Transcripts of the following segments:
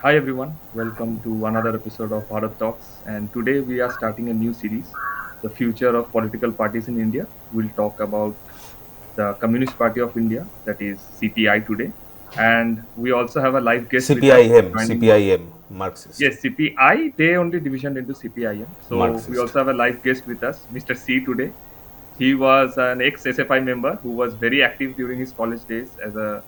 Hi everyone, welcome to another episode of Bharat Talks. And today we are starting a new series, The Future of Political Parties in India. We'll talk about the Communist Party of India, that is CPI today. And we also have a live guest with us CPIM, joining. CPIM, Marxist, Yes, CPI, they only division into CPIM. So we Marxist. also have a live guest with us, Mr. C today. He was an ex SFI member who was very active during his college days as a,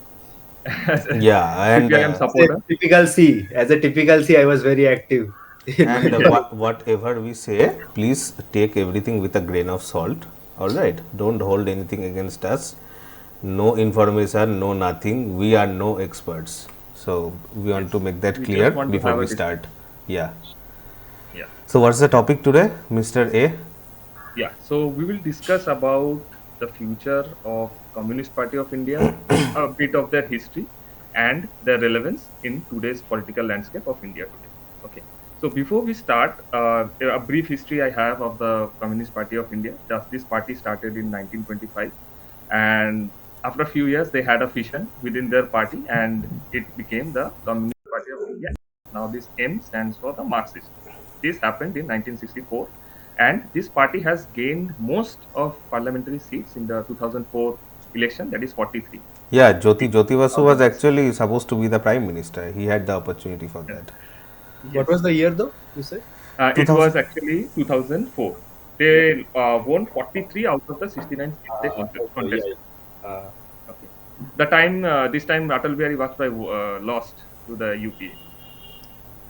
as a Yeah, and CPIM uh, supporter. As a typical C, I was very active in my and Yes. college. whatever we say, please take everything with a grain of salt. All right, don't hold anything against us. No information, no nothing. We are no experts. So we want to Yes. make that We clear just want to before have a we discussion. start. Yeah. Yeah. So what's the topic today, Mr. A? Yeah, so we will discuss about the future of Communist Party of India, a bit of their history, and their relevance in today's political landscape of India today. Okay, so before we start, a brief history I have of the Communist Party of India. This party started in 1925, and after a few years, they had a fission within their party, and it became the Communist Party of India. Now, this M stands for the Marxist. This happened in 1964, and this party has gained most of parliamentary seats in the 2004 election, that is 43. Yeah, Jyoti Basu was Yes. actually supposed to be the prime minister. He had the opportunity for Yes. that. What was Yes. the year though, you said? It was 2000. actually 2004. They won 43 out of the 69 seats they Okay, yeah, contested. yeah. Okay. This time, Atal Bihari Vajpayee lost to the UPA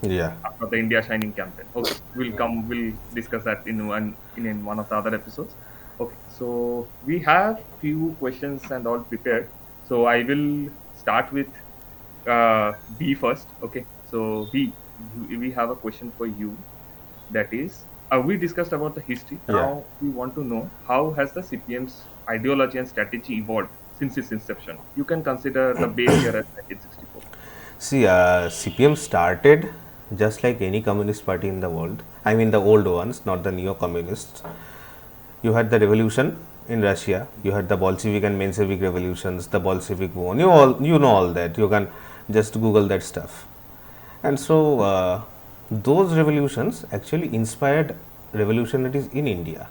Yeah. after the India Shining campaign. Okay, we'll discuss that in one of the other episodes. Okay, so we have few questions and all prepared. So I will start with B first. Okay, so B, we have a question for you. That is, we discussed about the history. Yeah. Now we want to know how has the CPM's ideology and strategy evolved since its inception. You can consider the base year as 1964. See, CPM started just like any communist party in the world. I mean, the old ones, not the neo communists. You had the revolution in Russia. You had the Bolshevik and Menshevik revolutions, the Bolshevik war. You know all that. You can just Google that stuff. And so, those revolutions actually inspired revolutionaries in India.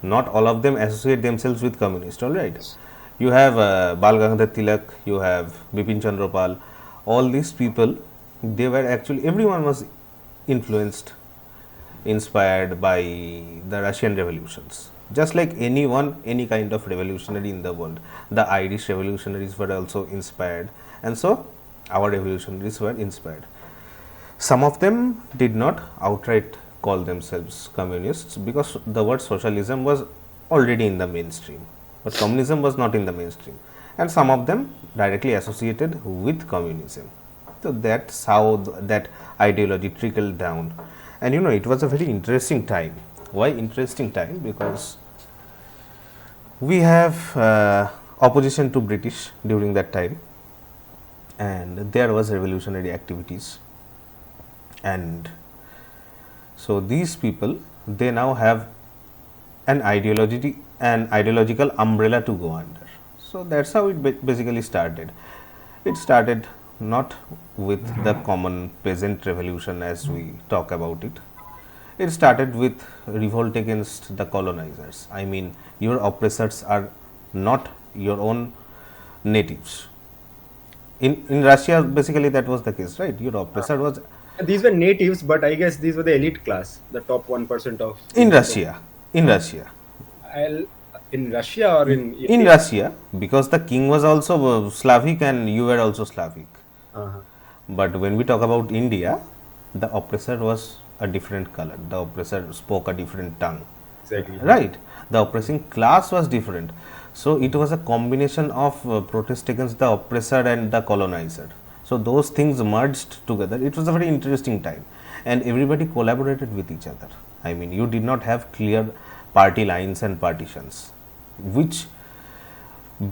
Not all of them associate themselves with communist. All right, you have Bal Gangadhar Tilak, you have Bipin Chandra Pal. All these people, they were actually, everyone was influenced, inspired by the Russian revolutions. Just like anyone, any kind of revolutionary in the world, the Irish revolutionaries were also inspired, and so our revolutionaries were inspired. Some of them did not outright call themselves communists because the word socialism was already in the mainstream, but communism was not in the mainstream, and some of them directly associated with communism. So that's how that ideology trickled down, and it was a very interesting time. Why interesting time? Because we have opposition to British during that time, and there was revolutionary activities, and so these people, they now have an ideological umbrella to go under. So that's how it basically started. It started not with the common peasant revolution as we talk about it. It started with revolt against the colonizers. I mean, your oppressors are not your own natives. In Russia, basically that was the case, right? Your oppressor was These were natives, but I guess these were the elite class, the top 1% of in people from Russia. In Russia. I'll, in Russia or in In India. Russia, because the king was also Slavic and you were also Slavic. Uh-huh. But when we talk about India, the oppressor was a different color. The oppressor spoke a different tongue. Exactly. Huh. Right? The oppressing class was different. So it was a combination of protest against the oppressor and the colonizer. So those things merged together. It was a very interesting time, and everybody collaborated with each other. I mean, you did not have clear party lines and partitions, which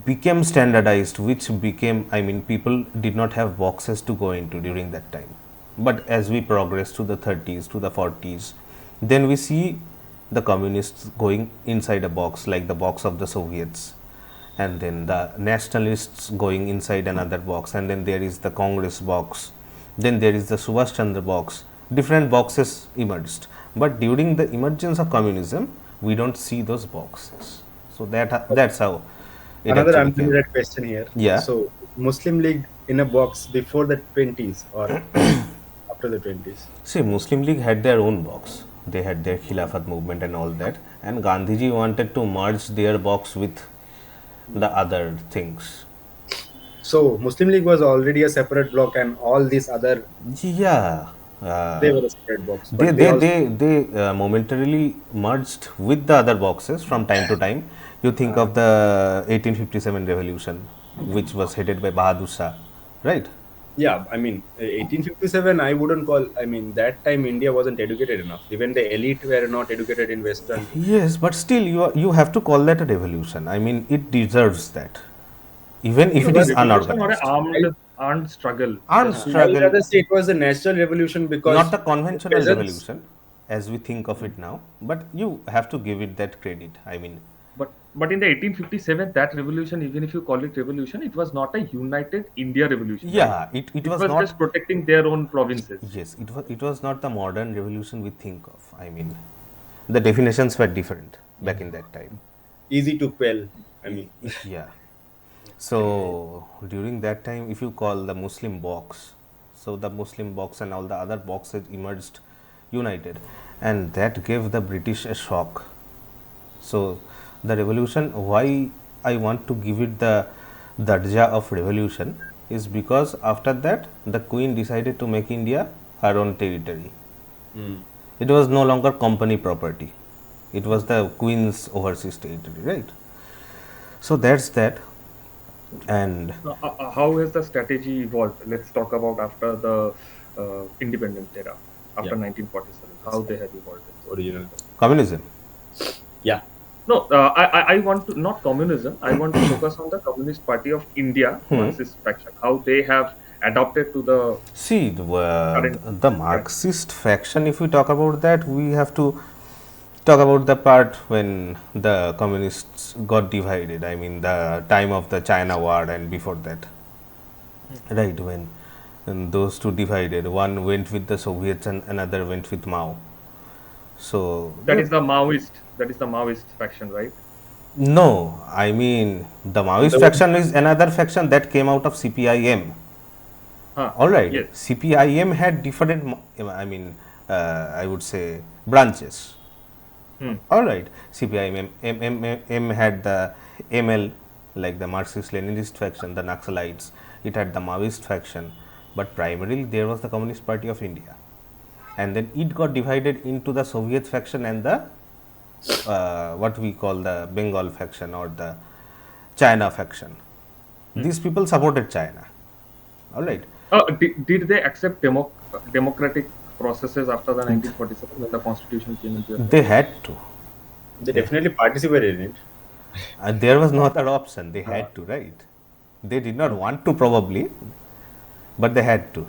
became standardized, which became, I mean, people did not have boxes to go into during that time. But as we progress to the 30s, to the 40s, then we see the communists going inside a box, like the box of the Soviets, and then the nationalists going inside another box, and then there is the Congress box, Then there is the Subhash Chandra box. Different boxes emerged, but during the emergence of communism, we don't see those boxes. So that's how it Another actually came. unrelated question here. Yeah. So, Muslim League in a box before the 20s or after the 20s? See, Muslim League had their own box. They had their Khilafat movement and all that, and Gandhiji wanted to merge their box with the other things. So, Muslim League was already a separate block, and all these other Yeah, they were a separate box, they but they they also they they momentarily merged with the other boxes from time to time. You think of the 1857 revolution, which was headed by Bahadur Shah, right? yeah. I mean, 1857. I wouldn't call. I mean, that time India wasn't educated enough. Even the elite were not educated in Western. Yes, but still, you have to call that a revolution. I mean, it deserves that, even It if No, it was a but is revolution or an unorganized. armed struggle. Armed Just to I be would struggle, rather say it was a natural revolution not because a conventional peasants. revolution as we think of it now, but you have to give it that credit. I mean, but in the 1857, that revolution, even if you call it revolution, it was not a united India revolution, right? yeah, it It was was not. just protecting their own provinces. Yes, it was not the modern revolution we think of. I mean, the definitions were different back in that time. Easy to quell. I mean, Yeah. So during that time, if you call the Muslim box, so the Muslim box and all the other boxes emerged united, and that gave the British a shock. So the revolution, why I want to give it the darja of revolution, is because after that the Queen decided to make India her own territory. It was no longer company property. It was the Queen's overseas territory, right? So that's that. And How has the strategy evolved? Let's talk about after the independent era, yeah, after 1947, how they have evolved. original. communism. Yeah, No, I want to not communism. I want to focus on the Communist Party of India, Marxist faction, how they have adopted to the See, current. the Yeah. Marxist faction, if we talk about that, we have to talk about the part when the communists got divided. I mean, the time of the China war and before that, right? When those two divided, one went with the Soviets and another went with Mao. So, That is the Maoist. That is the Maoist faction, right? no, I mean, the Maoist the one, faction is another faction that came out of CPIM. Huh. All right, Yes. CPIM had different, I mean, I would say branches. Hmm. All right, CPIM had the ML, like the Marxist Leninist faction, the Naxalites. It had the Maoist faction, but primarily there was the Communist Party of India, and then it got divided into the Soviet faction and the what we call the Bengal faction or the China faction. These people supported China. All right. Did they accept democratic processes after the 1947 when the constitution came into effect? They had to. they They, definitely participated in it. there was no other option. They Uh, had to, right? They did not want to probably, but they had to.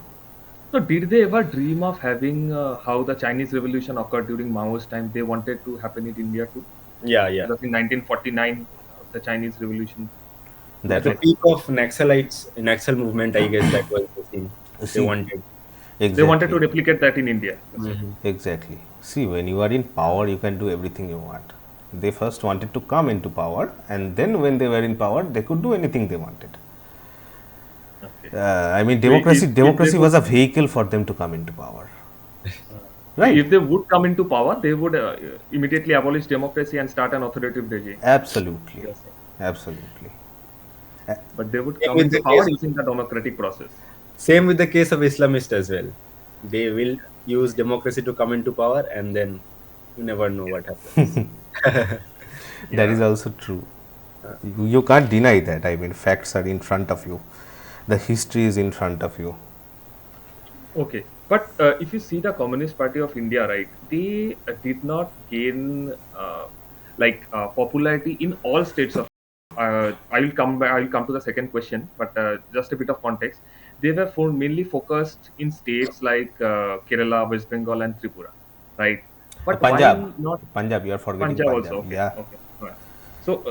So, did they ever dream of having how the Chinese Revolution occurred during Mao's time? They wanted to happen in India too, yeah, yeah. because in 1949, the Chinese Revolution took At That the was place. peak of Naxalites, Naxal movement, I guess that was the thing they see wanted. They wanted to exactly, replicate that in India. That's it. Mhm. exactly. See, when you are in power, you can do everything you want. They first wanted to come into power, and then when they were in power, they could do anything they wanted. Okay. I mean, So if they democracy would was a vehicle for them to come into power, so right? if they would come into power, they would immediately abolish democracy and start an authoritative regime. Absolutely, Yes, sir. absolutely. But they would Same come with into the power case. using the democratic process. Same with the case of Islamists as well. They will use democracy to come into power, and then you never know what happens. That is Yeah. also true. You can't deny that. I mean, facts are in front of you. The history is in front of you. Okay, but if you see the Communist Party of India, right, they did not gain popularity in all states of. I will come. I will come to the second question, but just a bit of context. They were mainly focused in states like Kerala, West Bengal, and Tripura, right? But Punjab, why not Punjab. You are forgetting Punjab Punjab. also? Okay, Yeah. okay. Alright. So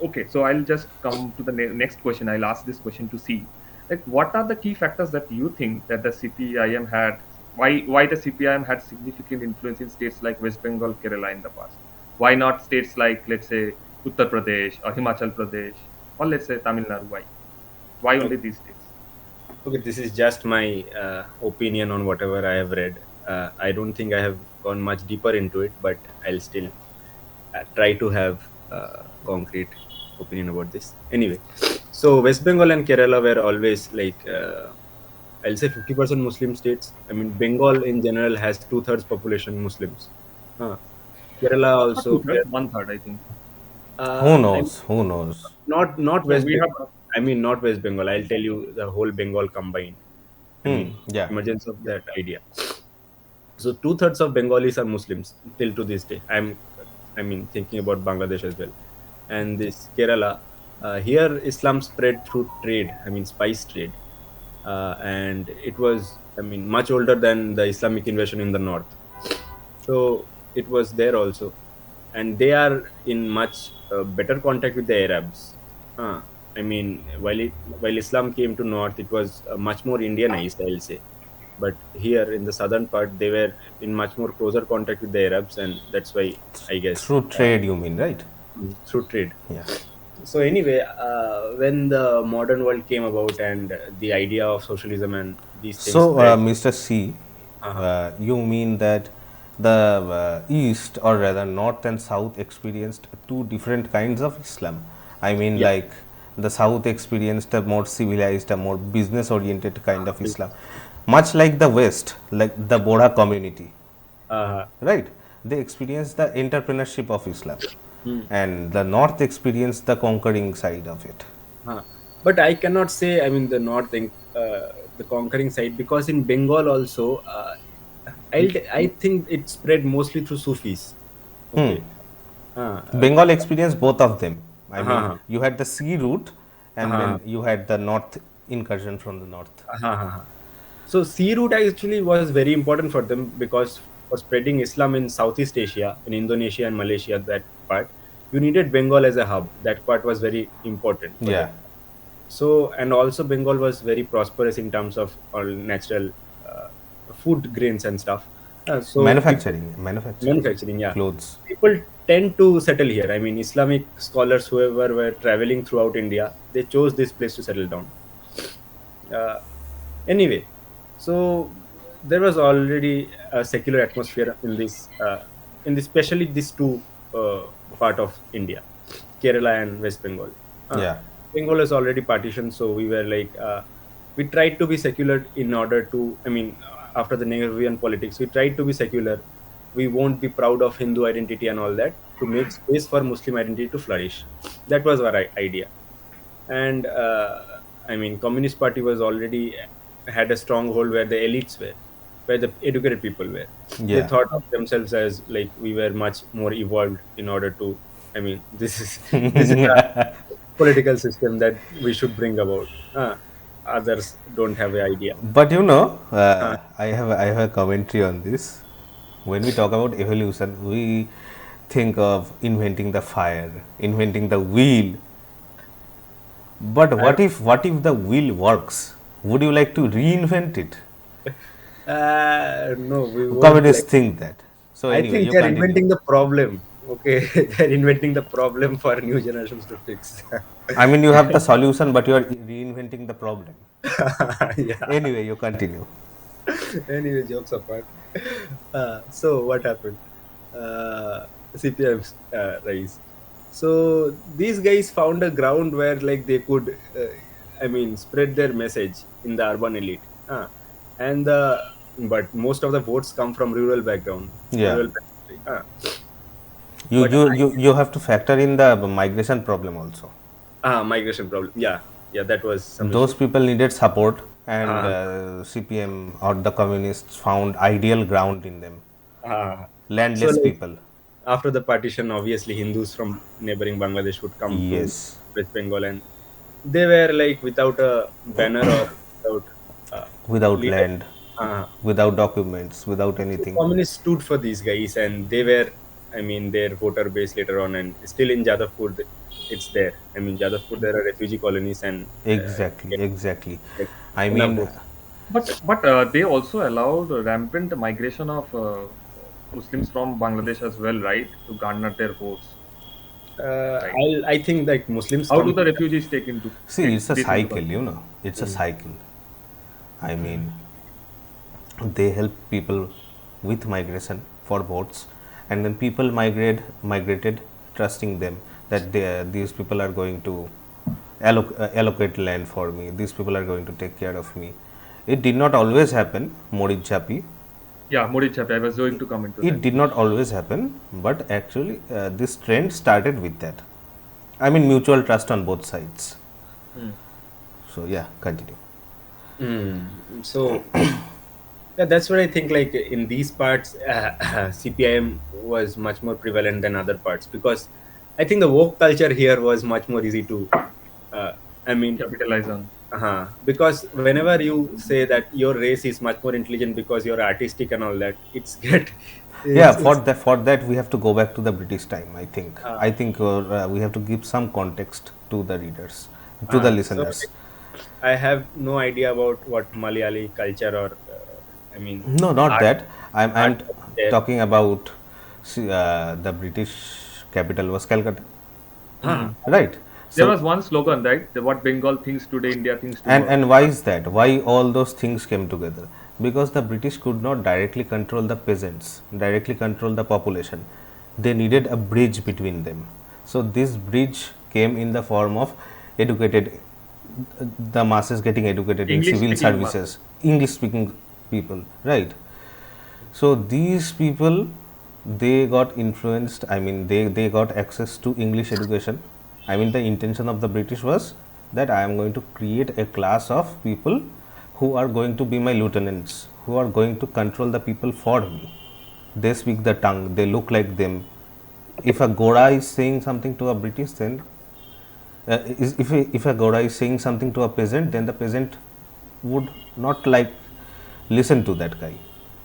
okay, so I'll just come to the next question. I'll ask this question to see. Like, what are the key factors that you think that the CPIM had? Why the CPIM had significant influence in states like West Bengal, Kerala in the past? Why not states like, let's say, Uttar Pradesh or Himachal Pradesh, or let's say Tamil Nadu? Why only these states? Okay, this is just my opinion on whatever I have read. I don't think I have gone much deeper into it, but I'll still try to have concrete opinion about this. Anyway, so West Bengal and Kerala were always like I'll say 50% Muslim states. I mean, Bengal in general has two-thirds population Muslims. Huh. Kerala Not also, two thirds, one third, I think. Who I knows? Who knows? not No, West we have. Bengal. I mean, not West Bengal. I'll tell you the whole Bengal combined. I Hmm. mean, Yeah. emergence of Yeah. that idea. So two-thirds of Bengalis are Muslims till to this day. I mean, thinking about Bangladesh as well, and this Kerala. Here, Islam spread through trade. I mean, spice trade, and it was, I mean, much older than the Islamic invasion in the north. So it was there also, and they are in much better contact with the Arabs. Uh, I mean, while Islam came to north, it was much more Indianized, I'll say. But here in the southern part, they were in much more closer contact with the Arabs, and that's why I guess Through trade, you mean, right? through trade. Yeah. So anyway, when the modern world came about and the idea of socialism and these things So, spread, Mr. C, uh, you mean that the East, or rather North and South, experienced two different kinds of Islam? I mean, yeah, like the South experienced a more civilized, a more business oriented kind of Islam, much like the West, like the Bodha community, uh, right? They experienced the entrepreneurship of Islam, hmm. and the North experienced the conquering side of it. Huh. But I cannot say, I mean, the north, the conquering side, because in Bengal also, I think it spread mostly through Sufis. Okay. Bengal experienced both of them. I mean, Uh, you had the sea route, and uh, then you had the north incursion from the north. uh, so sea route actually was very important for them because for spreading Islam in Southeast Asia, in Indonesia and Malaysia, that part, you needed Bengal as a hub. That part was very important for Yeah, them. So, and also Bengal was very prosperous in terms of all natural uh, food grains and stuff. So people manufacturing, manufacturing, yeah, clothes. people tend to settle here. I mean, Islamic scholars, whoever were traveling throughout India, they chose this place to settle down. uh, Anyway, so there was already a secular atmosphere in this, especially these two part of India, Kerala and West Bengal. uh, Yeah, Bengal is already partitioned, so we were like we tried to be secular in order to, I mean, after the Nehruvian politics, we tried to be secular. We won't be proud of Hindu identity and all that, to make space for Muslim identity to flourish. That was our idea. And I mean, Communist Party was already had a stronghold where the elites were, where the educated people were. They yeah. thought of themselves as like we were much more evolved in order to, I mean, this is a political system that we should bring about. Others don't have an idea. But you know, uh, I have a commentary on this. When we talk about evolution, we think of inventing the fire, inventing the wheel. But I, what if the wheel works? Would you like to reinvent it? no, we won't like. Communists think that. So I anyway, think you they're continue. inventing the problem. Okay, they're inventing the problem for new generations to fix. I mean, you have the solution, but you are reinventing the problem. Yeah. Anyway, you continue. Anyway, jokes apart. So what happened? CPM rise. So these guys found a ground where like they could, I mean, spread their message in the urban elite. And but most of the votes come from rural background, Yeah. rural background. You, But you, you, you have to factor in the migration problem also. migration problem. Yeah, yeah, that was some Those issue. people needed support, and Uh, CPM or the communists found ideal ground in them. so Landless like people. after the partition, obviously Hindus from neighboring Bangladesh would come to Yes. West Bengal, and they were like without a banner or without Without leader. land, Uh, without documents, without so anything. communists stood for these guys, and they were. I mean, their voter base later on, and still in Jadavpur, it's there. I mean, Jadavpur, there are refugee colonies, and Exactly, get, exactly. get I enough mean, votes. But they also allowed rampant migration of Muslims from Bangladesh as well, right, to garner their votes, right? I think like Muslims How do come. the refugees take into see, take it's a this into cycle, you consideration? know, it's a Mm. cycle. I mean, they help people with migration for votes, and then people migrated trusting them that these people are going to allocate land for me, these people are going to take care of me. It did not always happen, Morid Chapi. Yeah, Modi Chapi, I was going to come into It that. did not always happen, but actually this trend started with that. I mean, mutual trust on both sides. Hmm. So yeah, continue. So yeah, that's what I think. Like in these parts, CPIM was much more prevalent than other parts because I think the woke culture here was much more easy to. Uh, I mean, Capitalize on. because whenever you say that your race is much more intelligent because you're artistic and all that, it's get Yeah, it's for that we have to go back to the British time. I think. uh, I think we have to give some context to the readers, to the so listeners. like, I have no idea about what Malayali culture or I mean No, not art that. I'm art was there. talking about the British capital was Calcutta, Hmm. right? There So was one slogan, right? What Bengal thinks today, India thinks tomorrow. and why is that? Why all those things came together? Because the British could not directly control the peasants, directly control the population. They needed a bridge between them. So this bridge came in the form of educated, the masses getting educated in English civil speaking masses. services, English speaking people, right? So these people, they got influenced. I mean, they got access to English education. I mean, the intention of the British was that I am going to create a class of people who are going to be my lieutenants, who are going to control the people for me. They speak the tongue, they look like them. If a Gora is saying something to a British, then if a Gora is saying something to a peasant, then the peasant would not like listen to that guy.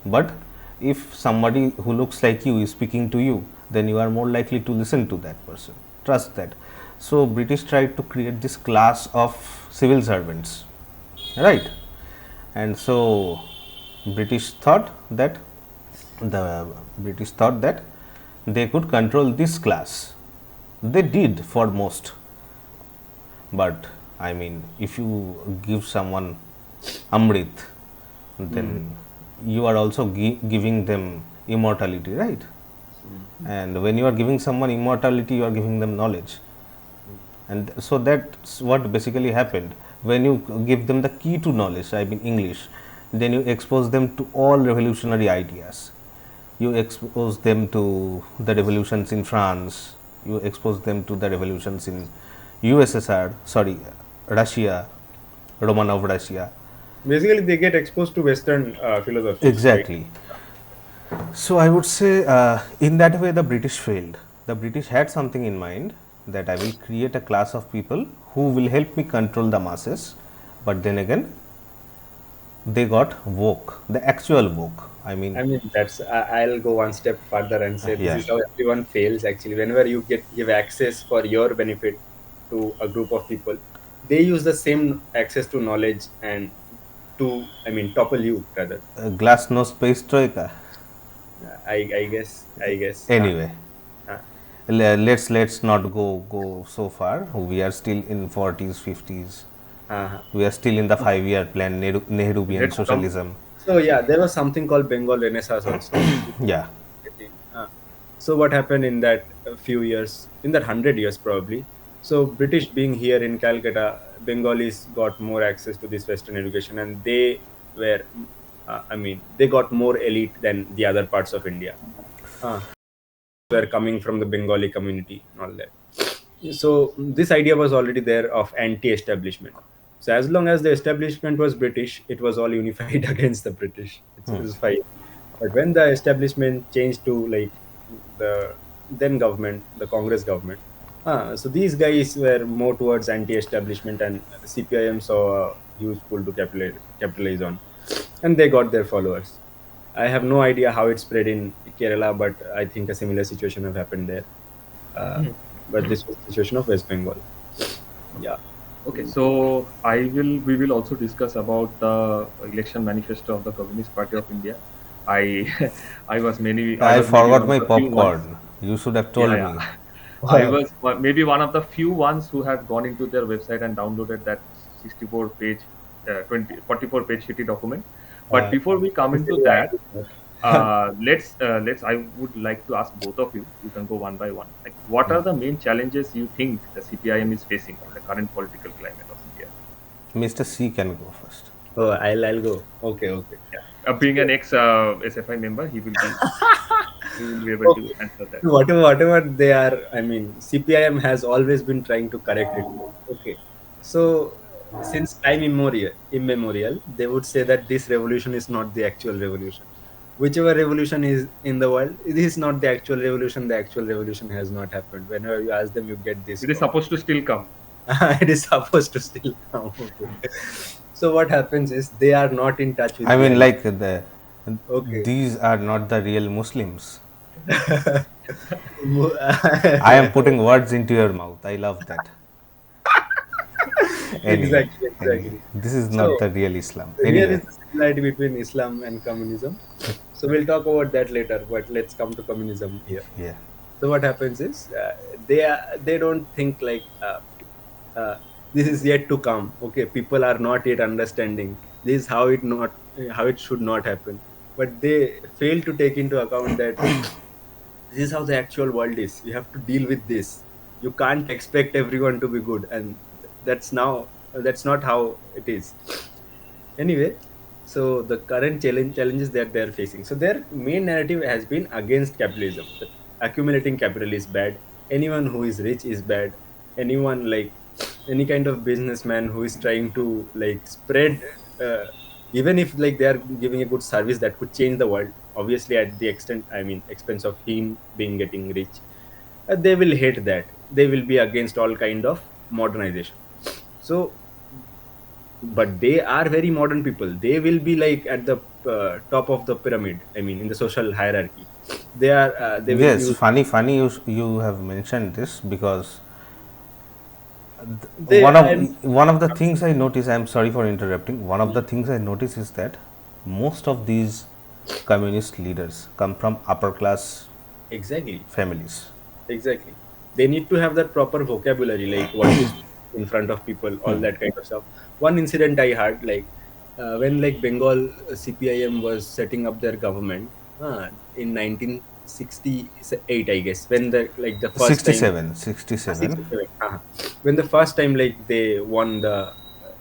But if somebody who looks like you is speaking to you, then you are more likely to listen to that person, trust that. So British tried to create this class of civil servants, right? And so British thought that the British thought that they could control this class. They did for most, but I mean, if you give someone Amrit, Mm. then you are also giving them immortality, right? Mm. And when you are giving someone immortality, you are giving them knowledge. And so that's what basically happened. When you give them the key to knowledge, I mean English, then you expose them to all revolutionary ideas. You expose them to the revolutions in France, you expose them to the revolutions in USSR, sorry, Russia, Romanov Russia. Basically, they get exposed to Western philosophies, right? Exactly. So I would say in that way the British failed. The British had something in mind that I will create a class of people who will help me control the masses, but then again they got woke, the actual woke. I mean, I mean, I'll go one step further and say this yeah, is how everyone fails actually. Whenever you give access for your benefit to a group of people, they use the same access to knowledge and to, I mean, topple you rather. glasnost perestroika. I guess. Anyway, Uh, let's not go so far. We are still in 40s, 50s. uh, We are still in the 5 year plan, Nehruvian Let's come. socialism. so yeah, there was something called Bengal Renaissance also. Yeah, I think. So what happened in that few years, in that 100 years probably? So British being here in Calcutta, Bengalis got more access to this Western education, and they were, I mean, they got more elite than the other parts of India. Uh, were coming from the Bengali community and all that. So this idea was already there of anti-establishment. So as long as the establishment was British, it was all unified against the British. It was fine. But when the establishment changed to like the then government, the Congress government, so these guys were more towards anti-establishment, and CPIM saw a huge pool to capitalize on, and they got their followers. I have no idea how it spread in Kerala, but I think a similar situation have happened there. Uh, Hmm. but this was the situation of West Bengal. Yeah. Okay, so we will also discuss about the election manifesto of the Communist Party of India. I I I was maybe forgot one of my the few ones. popcorn. You should have Yeah, told yeah. me. I was maybe one of the few ones who had gone into their website and downloaded that 64 page, 44 page shitty document. But Uh, before we come into Actually, I that, did not. let's. I would like to ask both of you. You can go one by one. Like, what are the main challenges you think the CPIM is facing in the current political climate of India? Mr. C can go first. Oh, I'll go. Okay, okay. Yeah, being an So, ex SFI member, he will be able to okay. answer that. Whatever they are, I mean, CPIM has always been trying to correct it. Okay. So since time immemorial, they would say that this revolution is not the actual revolution. Whichever revolution is in the world, it is not the actual revolution. The actual revolution has not happened. Whenever you ask them, you get this It is talk. supposed to still come. It is supposed to still come. Okay. So what happens is they are not in touch with I mean, reality. like Okay. these are not the real Muslims. Mo- I am putting words into your mouth. I love that. Anyway, exactly, anyway, exactly. this is not So the real Islam. here is Anyway, the similarity between Islam and communism. So we'll talk about that later, but let's come to communism here. yeah. So what happens is they don't think like uh, this is yet to come. Okay, people are not yet understanding this is how it should not happen, but they fail to take into account that this is how the actual world is. You have to deal with this. You can't expect everyone to be good, and that's not how it is. Anyway, so the current challenges that they're facing. So their main narrative has been against capitalism. That accumulating capital is bad. Anyone who is rich is bad. Anyone like any kind of businessman who is trying to like spread, uh, even if like they are giving a good service that could change the world. Obviously, at the extent, I mean, expense of him being getting rich, they will hate that. They will be against all kind of modernization. So but they are very modern people. They will be like at the top of the pyramid, I mean in the social hierarchy. They will Yes, use funny you have mentioned this because they I'm one of the things I notice. I'm sorry for interrupting. One of the things I notice is that most of these communist leaders come from upper class exactly, families. exactly. They need to have that proper vocabulary, like what to speak in front of people, all that kind of stuff. One incident I had, like when like Bengal CPIM was setting up their government in 1968, I guess, when the like the first time 67, 67. 67. When the first time like they won the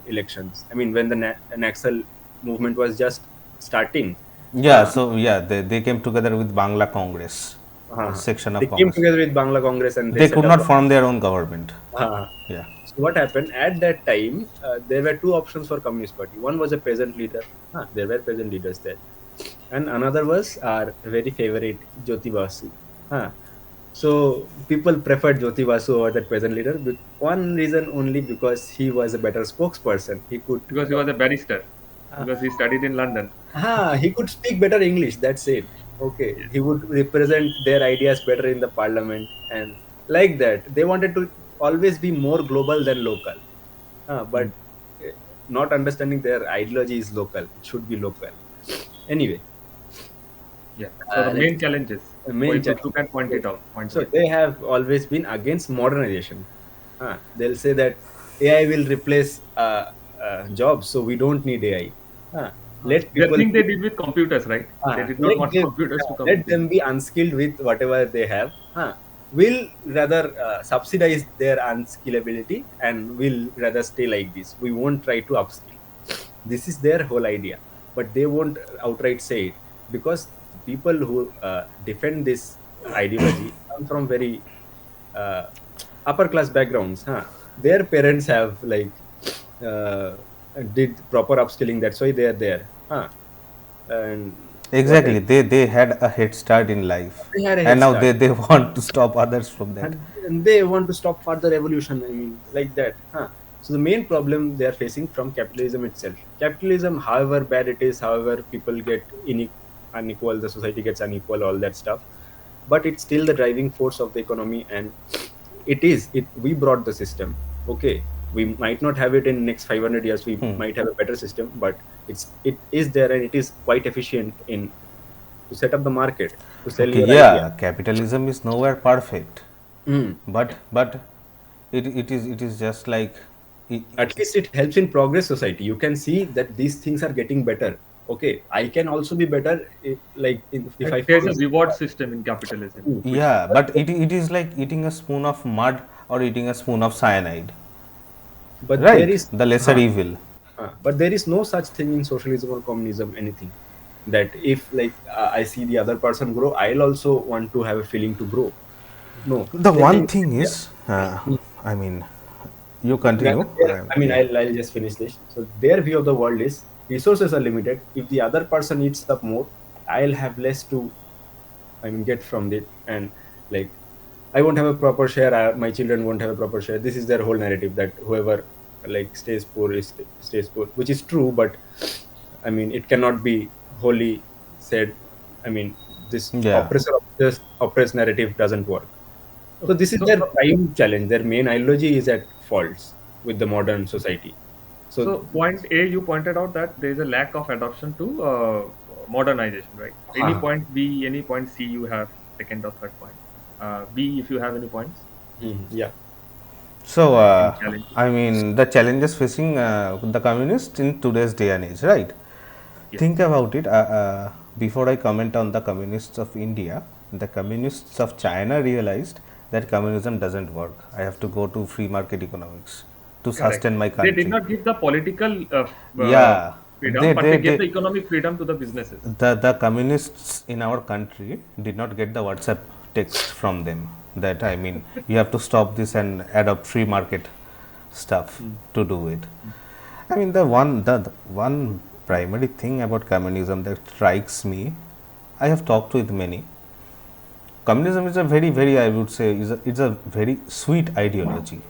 elections. I mean, when the Naxal movement was just starting. Yeah, Uh, so yeah, they came together with Bangla Congress, a section they of came Congress. together with Bangla Congress and they They set could up. not form their own government. Uh, Yeah. so what happened at that time? There were two options for Communist Party. One was a peasant leader. There were peasant leaders there, and another was our very favorite Jyoti Basu. So people preferred Jyoti Basu over that peasant leader. One reason only because he was a better spokesperson. He could Because he was a barrister, because he studied in London. he could speak better English. That's it. Okay, Yes. he would represent their ideas better in the parliament, and like that, they wanted to always be more global than local. But Mm. uh, not understanding their ideology is local. It should be local. Anyway, Yeah. So the let's main challenges, main if you challenge. can point So, it out, point so wise. they have always been against modernization. They'll say that AI will replace jobs, so we don't need AI. Let The people thing they did with computers, right? They did not let want them computers to come let into. them be unskilled with whatever they have. We'll rather subsidize their unskillability and we'll rather stay like this. We won't try to upskill. This is their whole idea, but they won't outright say it because the people who defend this ideology come from very uh, upper class backgrounds. Their parents have like uh, did proper upskilling. That's why they are there. And what else? Exactly. They had a head start in life, They had a and head now start, they want to stop others from that. and they want to stop further revolution. I mean, like that. So the main problem they are facing from capitalism itself. Capitalism, however bad it is, however people get unequal, the society gets unequal, all that stuff. But it's still the driving force of the economy, and we brought the system. Okay, we might not have it in next 500 years, we might have a better system, but it is there, and it is quite efficient in to set up the market, to sell Okay, your idea. yeah, capitalism is nowhere perfect, Mm. but it is just like I At least it helps in progress society. You can see that these things are getting better. Okay, I can also be better if I There's follow a this reward path. system in capitalism, Mm. which yeah, But but it is like eating a spoon of mud or eating a spoon of cyanide, but there right? is The lesser evil. but there is no such thing in socialism or communism, anything, that if I see the other person grow, I'll also want to have a feeling to grow. No, The there one in thing India, is, I mean, you continue. I mean, Yeah. I'll just finish this. So their view of the world is resources are limited. If the other person eats up more, I'll have less to, I mean, get from it, and like I won't have a proper share. My children won't have a proper share. This is their whole narrative, that whoever stays poor stays poor, which is true. But I mean, it cannot be wholly said. I mean, this Yeah. oppressor oppressed narrative doesn't work. So okay. this is So their prime challenge. Their main ideology is at faults with the modern society. So so point A, you pointed out that there is a lack of adoption to modernization, right? Any huh. point B, any point C, you have second or third point. B, if you have any points, Yeah. So, any challenges? I mean, the challenges facing the communists in today's day and age, right? Yes, Think about it. Before I comment on the communists of India, the communists of China realized that communism doesn't work. I have to go to free market economics to correct. sustain my They did country. not give the political Yeah, freedom, but they gave the economic freedom to the businesses. the communists in our country did not get the WhatsApp text from them that, I mean, you have to stop this and adopt free market stuff Mm. to do it. I mean, the one primary thing about communism that strikes me, I have talked with many. Communism is a very, I would say, it's a very sweet ideology.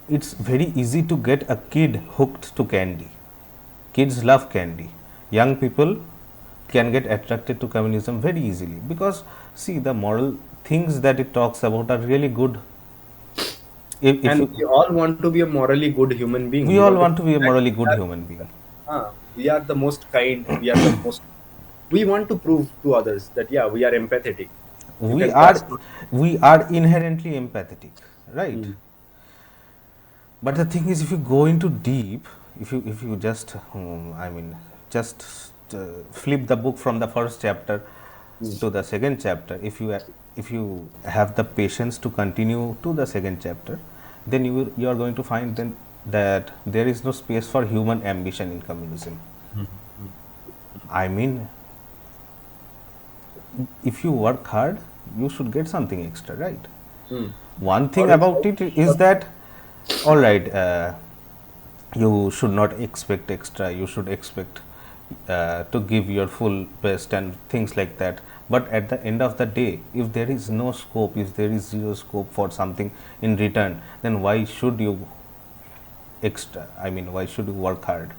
It's very easy to get a kid hooked to candy. Kids love candy. Young people can get attracted to communism very easily because, see, the moral things that it talks about are really good. If And you, we all want to be a morally good human being. we We all want to want to prove be a that morally good human being. we are the most kind. We are the most. We want to prove to others that yeah, we are empathetic. You we can are trust. we are inherently empathetic, right? Mm. But the thing is, if you go into deep, if you just I mean, just flip the book from the first chapter Mm. to the second chapter, if you have the patience to continue to the second chapter, then you are going to find then that there is no space for human ambition in communism. I mean, if you work hard, you should get something extra, right? Mm. One thing Or else, about it is that, all right, you should not expect extra, you should expect to give your full best and things like that. But at the end of the day, if there is no scope, if there is zero scope for something in return, then why should you extra? I mean, why should you work hard?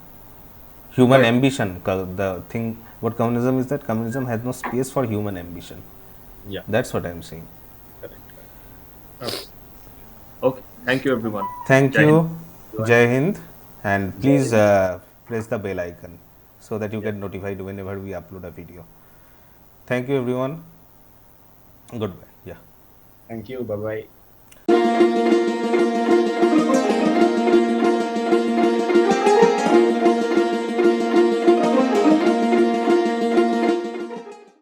Human but ambition, the thing about communism is that communism has no space for human ambition. yeah, That's what I'm saying. correct. Okay. Okay. Thank you, everyone. Thank Jai Hind. you, Jai Hind, and please Jai. press the bell icon so that you Yeah. get notified whenever we upload a video. Thank you, everyone. Goodbye. Yeah. Thank you. Bye bye.